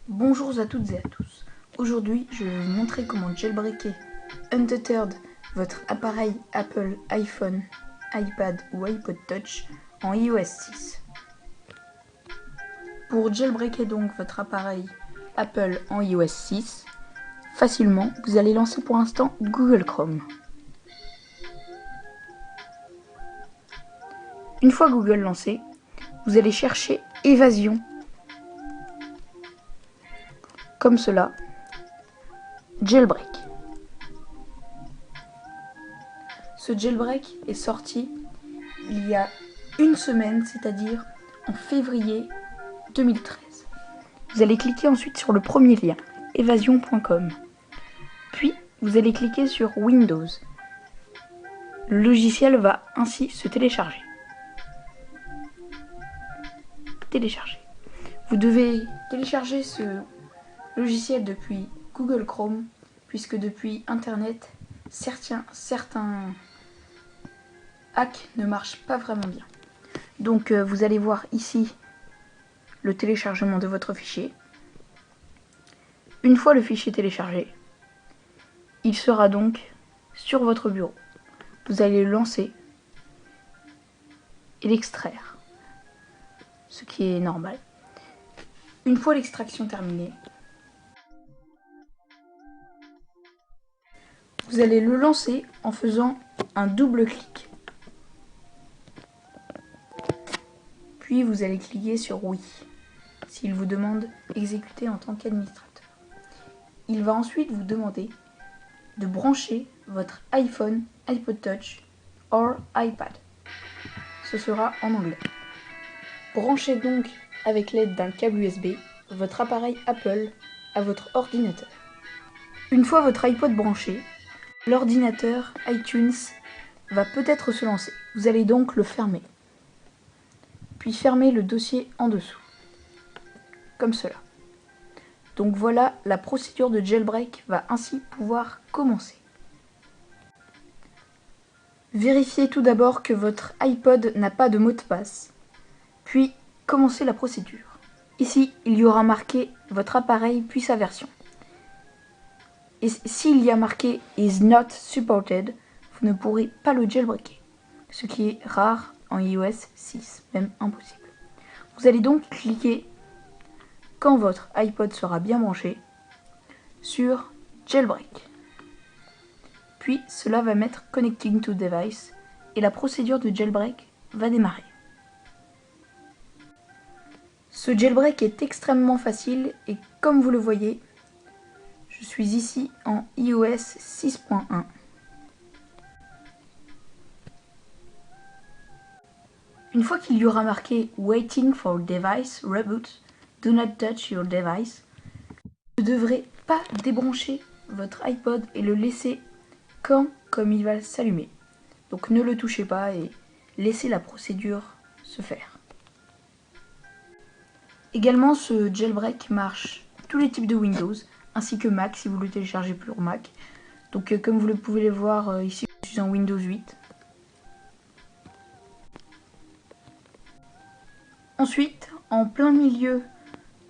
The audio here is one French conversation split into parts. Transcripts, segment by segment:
Bonjour à toutes et à tous. Aujourd'hui, je vais vous montrer comment jailbreaker Untethered, votre appareil Apple, iPhone, iPad ou iPod Touch en iOS 6. Pour jailbreaker donc votre appareil Apple en iOS 6, facilement, vous allez lancer pour l'instant Google Chrome. Une fois Google lancé, vous allez chercher Évasion, comme cela, jailbreak. Ce jailbreak est sorti il y a une semaine, c'est-à-dire en février 2013. Vous allez cliquer ensuite sur le premier lien, evasion.com. Puis, vous allez cliquer sur Windows. Le logiciel va ainsi se télécharger. Vous devez télécharger ce logiciel depuis Google Chrome, puisque depuis Internet, certains hacks ne marchent pas vraiment bien. Donc vous allez voir ici le téléchargement de votre fichier. Une fois le fichier téléchargé, il sera donc sur votre bureau. Vous allez le lancer et l'extraire, ce qui est normal. Une fois l'extraction terminée, vous allez le lancer en faisant un double clic. Puis vous allez cliquer sur oui, s'il vous demande exécuter en tant qu'administrateur. Il va ensuite vous demander de brancher votre iPhone, iPod Touch ou iPad. Ce sera en anglais. Branchez donc avec l'aide d'un câble USB votre appareil Apple à votre ordinateur. Une fois votre iPod branché, l'ordinateur iTunes va peut-être se lancer. Vous allez donc le fermer. Puis fermer le dossier en dessous. Comme cela. Donc voilà, la procédure de jailbreak va ainsi pouvoir commencer. Vérifiez tout d'abord que votre iPod n'a pas de mot de passe. Puis, commencez la procédure. Ici, il y aura marqué votre appareil puis sa version. Et s'il y a marqué is not supported, vous ne pourrez pas le jailbreaker, ce qui est rare en iOS 6, même impossible. Vous allez donc cliquer, quand votre iPod sera bien branché, sur jailbreak. Puis cela va mettre connecting to device et la procédure de jailbreak va démarrer. Ce jailbreak est extrêmement facile et comme vous le voyez, je suis ici en iOS 6.1. Une fois qu'il y aura marqué Waiting for device reboot, do not touch your device, vous ne devrez pas débrancher votre iPod et le laisser comme il va s'allumer. Donc ne le touchez pas et laissez la procédure se faire. Également, ce jailbreak marche tous les types de Windows, ainsi que Mac si vous le téléchargez pour Mac. Donc comme vous pouvez le voir ici, je suis en Windows 8. Ensuite, en plein milieu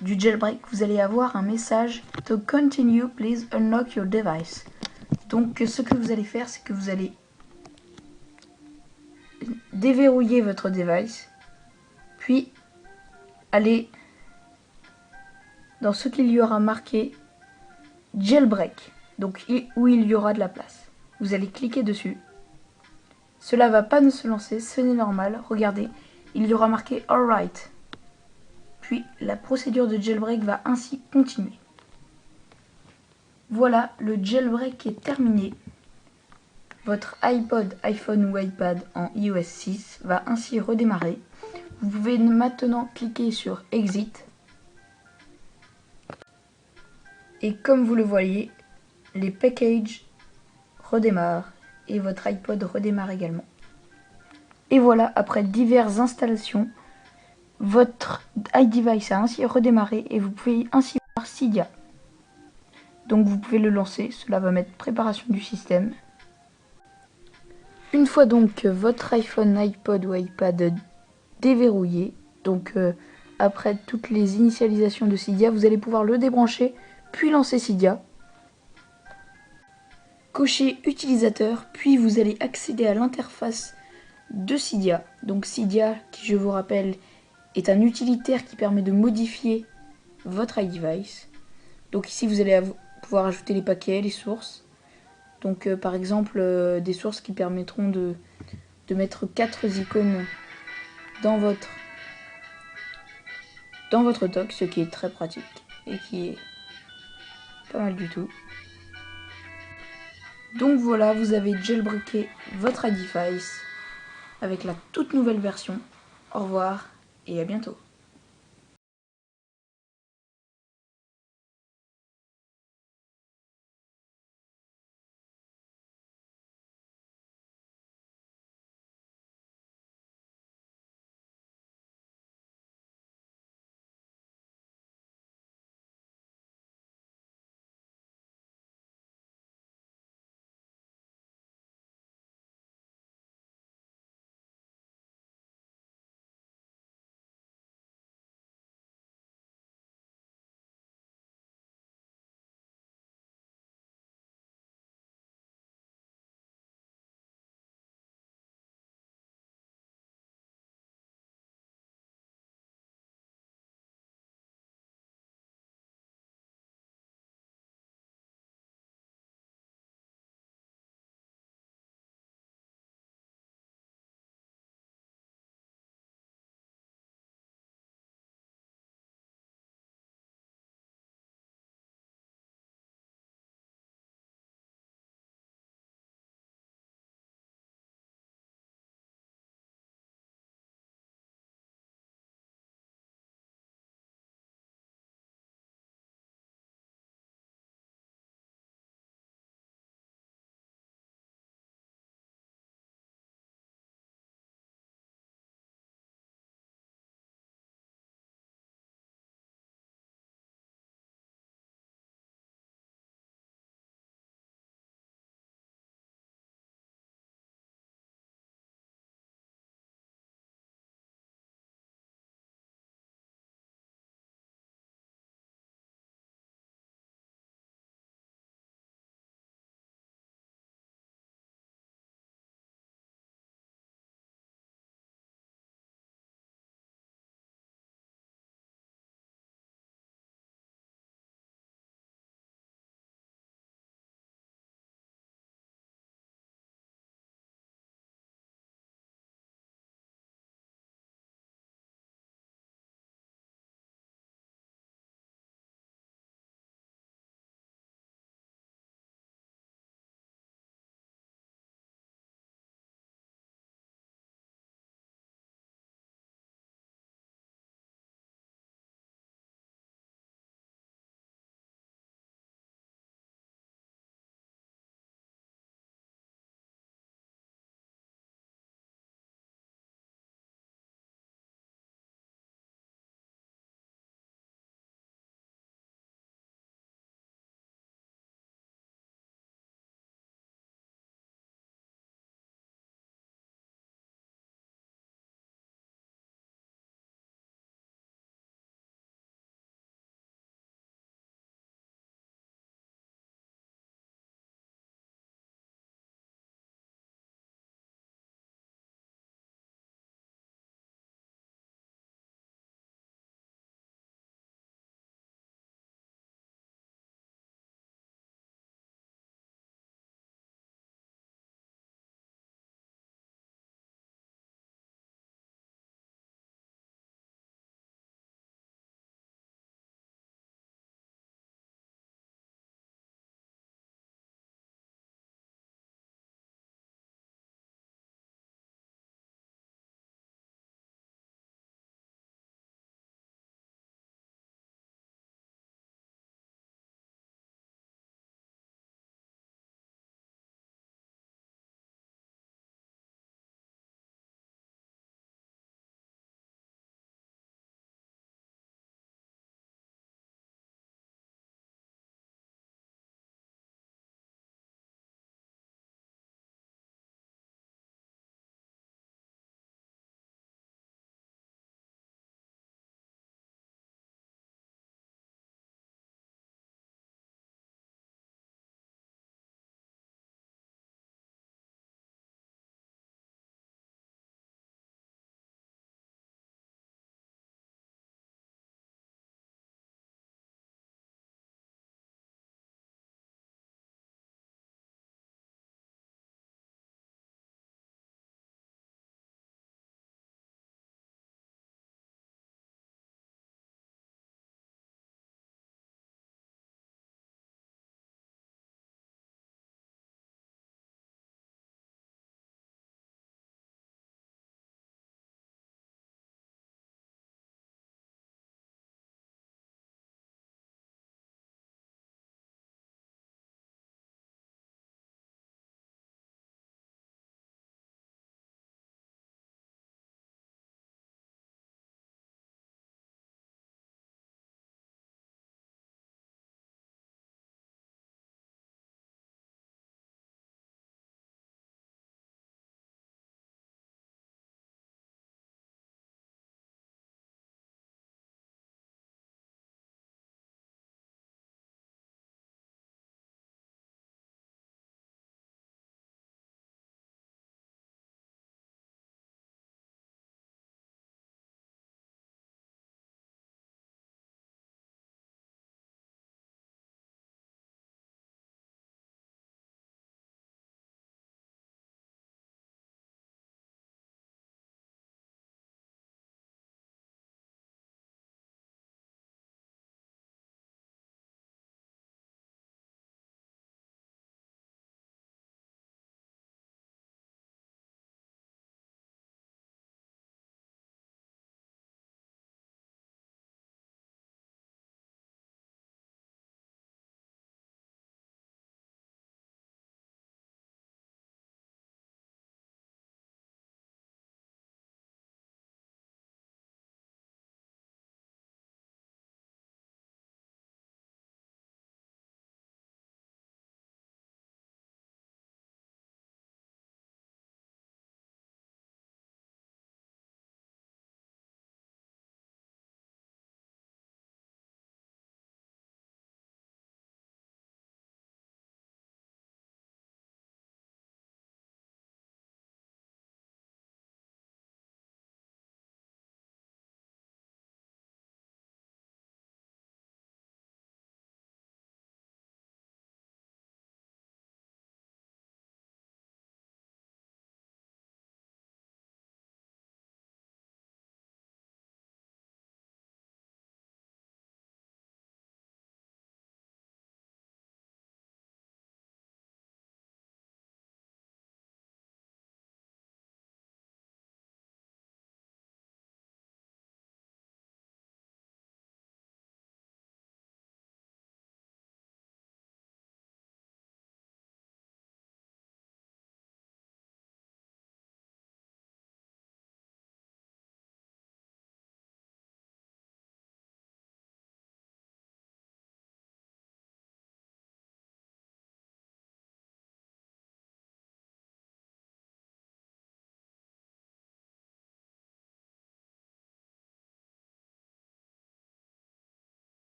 du jailbreak, vous allez avoir un message To continue, please unlock your device. Donc ce que vous allez faire, c'est que vous allez déverrouiller votre device, puis aller dans ce qu'il y aura marqué jailbreak, donc où il y aura de la place. Vous allez cliquer dessus. Cela va pas se lancer, ce n'est normal. Regardez, il y aura marqué Alright. Puis la procédure de jailbreak va ainsi continuer. Voilà, le jailbreak est terminé. Votre iPod, iPhone ou iPad en iOS 6 va ainsi redémarrer. Vous pouvez maintenant cliquer sur Exit. Et comme vous le voyez, les packages redémarrent et votre iPod redémarre également. Et voilà, après diverses installations, votre iDevice a ainsi redémarré et vous pouvez ainsi voir Cydia. Donc vous pouvez le lancer, cela va mettre préparation du système. Une fois donc votre iPhone, iPod ou iPad déverrouillé, donc après toutes les initialisations de Cydia, vous allez pouvoir le débrancher, puis lancer Cydia. Cochez utilisateur, puis vous allez accéder à l'interface de Cydia. Donc Cydia, qui je vous rappelle, est un utilitaire qui permet de modifier votre iDevice. Donc ici vous allez pouvoir ajouter les paquets, les sources. Donc par exemple des sources qui permettront de mettre 4 icônes dans votre dock, ce qui est très pratique et qui est pas mal du tout. Donc voilà, vous avez jailbreaké votre iDevice avec la toute nouvelle version. Au revoir et à bientôt.